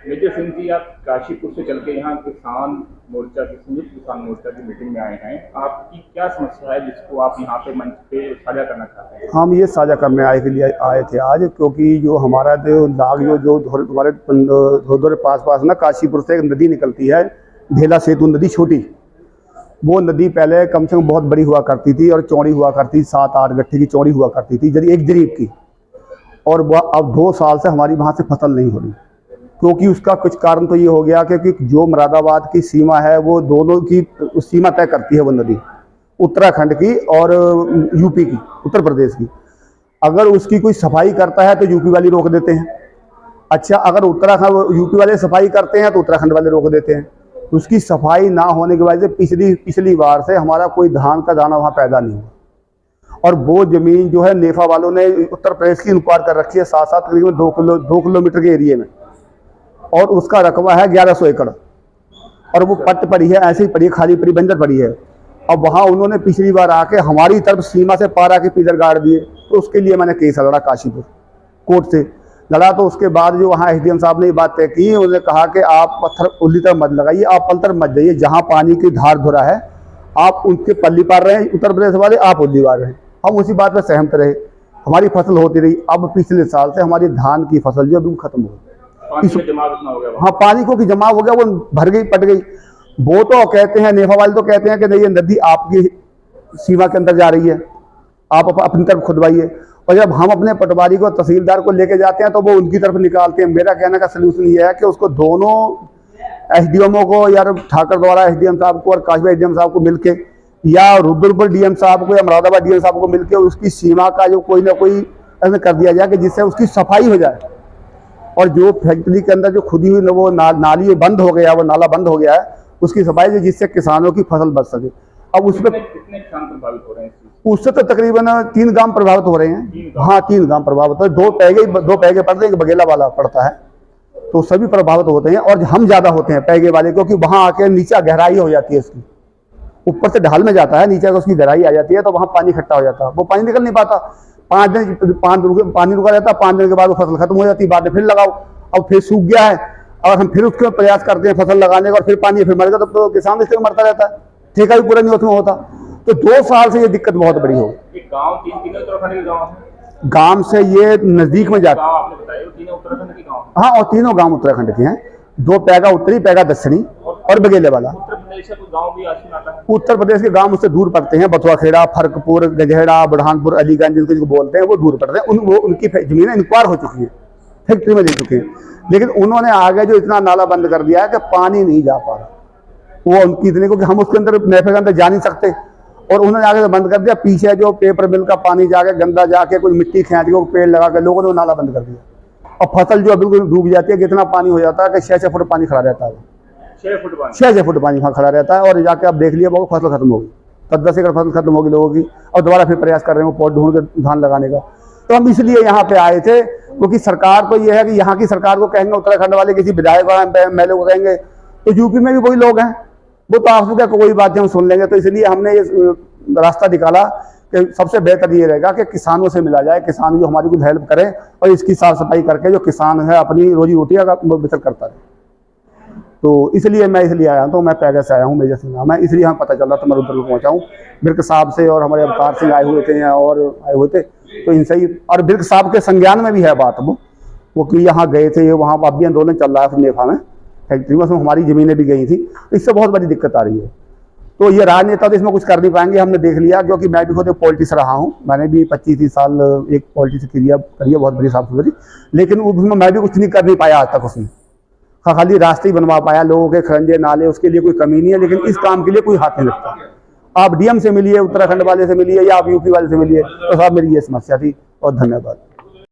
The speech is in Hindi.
मेजर सिंह जी, आप काशीपुर से चल के यहाँ किसान मोर्चा की संयुक्त किसान मोर्चा की मीटिंग में आए हैं। आपकी क्या समस्या है जिसको आप यहाँ पे मंच पे साझा करना चाहते हैं? हम ये साझा करने आए थे आज, क्योंकि जो हमारा जो नाग जो हमारे धोधर पास ना काशीपुर से एक नदी निकलती है, ढेला सेतु नदी छोटी। वो नदी पहले कम से कम बहुत बड़ी हुआ करती थी और चौड़ी हुआ करती, 7-8 गट्ठे की चौड़ी हुआ करती थी, यदि एक जरीब की। और वह अब 2 साल से हमारी वहाँ से फसल नहीं हो रही, क्योंकि उसका कुछ कारण तो ये हो गया कि जो मुरादाबाद की सीमा है वो दोनों की सीमा तय करती है वो नदी, उत्तराखंड की और यूपी की, उत्तर प्रदेश की। अगर उसकी कोई सफाई करता है तो यूपी वाले रोक देते हैं। अच्छा, अगर उत्तराखंड यूपी वाले सफाई करते हैं तो उत्तराखंड वाले रोक देते हैं। उसकी सफाई ना होने की वजह से पिछली बार से हमारा कोई धान का दाना वहाँ पैदा नहीं हुआ। और वो जमीन जो है नेफा वालों ने उत्तर प्रदेश की इंक्वायर कर रखी है, 7-7 तकरीबन 2 किलोमीटर के एरिए में, और उसका रकबा है 1100 एकड़। और वो पट पड़ी है, ऐसे ही पड़ी है, खाली पड़ी, बंजर पड़ी है। अब वहाँ उन्होंने पिछली बार आके हमारी तरफ सीमा से पार आके पिलर गाड़ दिए, तो उसके लिए मैंने केस लड़ा काशीपुर कोर्ट से लड़ा। तो उसके बाद जो वहाँ एसडीएम साहब ने ये बात तय की, उन्होंने कहा कि आप पत्थर उल्ली तरफ मत लगाइए, आप पल तरफ मत जाइए, जहाँ पानी की धार धुरा है आप उनके पल्ली पार रहे हैं, उत्तर प्रदेश वाले आप उल्ली पार रहे। हम उसी बात पर सहमत रहे, हमारी फसल होती रही। अब पिछले साल से हमारी धान की फसल जो अभी खत्म हो गई, हाँ पानी को की जमाव हो गया, वो भर गई, पट गई। वो तो कहते हैं, नेफा वाले तो कहते हैं कि नहीं, ये नदी आपकी सीमा के अंदर जा रही है, आप अपनी तरफ खुदवाइए। और जब हम अपने पटवारी को, तहसीलदार को लेके जाते हैं तो वो उनकी तरफ निकालते हैं। मेरा कहने का सलूशन ये है कि उसको दोनों एसडीएमओ को, या ठाकर द्वारा एसडीएम साहब को और काशवा एसडीएम साहब को मिलके, या रुद्रपुर डीएम साहब को या मुरादाबाद डीएम साहब को मिलके उसकी सीमा का जो कोई ना कोई ऐसा कर दिया जाए कि जिससे उसकी सफाई हो जाए। और जो फैक्ट्री के अंदर जो खुदी हुई वो नाली बंद हो गया, वो नाला बंद हो गया है, उसकी सफाई जिससे किसानों की फसल बच सके। अब उसमें कितने किसान प्रभावित हो रहे हैं? उससे तो तकरीबन 3 गांव प्रभावित हो रहे हैं। हाँ 3 गांव प्रभावित हो रहे हैं, 2 पैगे पड़ते हैं, एक बगेला वाला पड़ता है, तो सभी प्रभावित होते हैं। और हम ज्यादा होते हैं पैगे वाले, क्योंकि वहां आके नीचे गहराई हो जाती है इसकी, ऊपर से ढाल में जाता है, नीचे उसकी गहराई आ जाती है, तो वहां पानी इकट्ठा हो जाता है, वो पानी निकल नहीं पाता। 5 दिन पानी रुका रहता है, 5 दिन के बाद वो फसल खत्म हो जाती है, बाद में फिर लगाओ, अब फिर सूख गया है और हम फिर उसके प्रयास करते हैं फसल लगाने का, और फिर पानी फिर मरेगा, तो किसान इससे मरता रहता है, ठेका भी पूरा नहीं उसमें होता। तो 2 साल से ये दिक्कत बहुत बड़ी हो गई। गांव तीन उत्तराखंड के गांव हैं, गांव से ये नजदीक में जाता है। आपने बताया तीनों उत्तराखंड के गांव। हाँ, और तीनों गांव उत्तराखंड के हैं, 2 पैगा उत्तरी, पैगा दक्षिणी और बगेले वाला। उत्तर प्रदेश का गांव भी आता है? उत्तर प्रदेश के गांव उससे दूर पड़ते हैं, बथुआखेड़ा, फरकपुर, गजहेड़ा, बुरहानपुर, अलीगंज, जिनको बोलते हैं, वो दूर पड़ते हैं। वो उनकी जमीनें इंक्वायर हो चुकी है, फैक्ट्री में दे चुके हैं, लेकिन उन्होंने आगे जो इतना नाला बंद कर दिया है कि पानी नहीं जा पा रहा। वो उनकी इतने को कि हम उसके अंदर नेफे के अंदर जा नहीं सकते, और उन्होंने आगे बंद कर दिया। पीछे जो पेपर मिल का पानी जाके गंदा जाके कुछ मिट्टी खींच के पेड़ लगा के लोगों ने वो नाला बंद कर दिया, और फसल जो बिल्कुल डूब जाती है। कितना पानी हो जाता है कि 6-6 फुट पानी खड़ा रहता है, 6-6 फुट पानी वहाँ खड़ा रहता है। और जाके आप देख लिया वो फसल खत्म होगी, 10-10 एकड़ फसल खत्म होगी लोगों की, और दोबारा फिर प्रयास कर रहे हैं वो पौध ढूंढ के धान लगाने का। तो हम इसलिए यहाँ पे आए थे, क्योंकि सरकार तो ये है कि यहाँ की सरकार को कहेंगे, उत्तराखंड वाले किसी विधायक एमएलए को कहेंगे, तो यूपी में भी वही लोग हैं, वो तो आपको क्या कोई बात हम सुन लेंगे। तो इसलिए हमने ये रास्ता निकाला कि सबसे बेहतर ये रहेगा कि किसानों से मिला जाए, किसान जो हमारी कुछ हेल्प करे, और इसकी साफ सफाई करके जो किसान है अपनी रोजी रोटी का बेहतर करता रहे। तो इसलिए मैं आया, तो मैं पैगा से आया हूँ, मेजर सिंह नाम है, इसलिए हमें पता चल रहा था मैं रुद्रपुर पहुँचा हूँ। बिर्क साहब से और हमारे अवतार सिंह आए हुए थे और आए हुए थे, तो इनसे ही, और बिर्क साहब के संज्ञान में भी है बात वो कि यहाँ गए थे, वहाँ अब भी आंदोलन चल रहा है नेफा में, फैक्ट्री में, उसमें हमारी जमीनें भी गई थी। इससे बहुत बड़ी दिक्कत आ रही है। तो ये राजनेता तो इसमें कुछ कर नहीं पाएंगे, हमने देख लिया, क्योंकि मैं भी खुद एक पॉलिटिक्स रहा हूँ, मैंने भी 25-30 साल एक पॉलिटिक्स करी है, बहुत बड़ी साफ सुथरी, लेकिन उसमें मैं भी कुछ नहीं कर नहीं पाया आज तक। उसमें खाली रास्ते ही बनवा पाया, लोगों के खरंजे नाले, उसके लिए कोई कमी नहीं है, लेकिन इस काम के लिए कोई हाथ नहीं रखता। आप डीएम से मिलिए, उत्तराखंड वाले से मिलिए, या आप यूपी वाले से मिलिए, तो साहब मेरी ये समस्या थी। और धन्यवाद।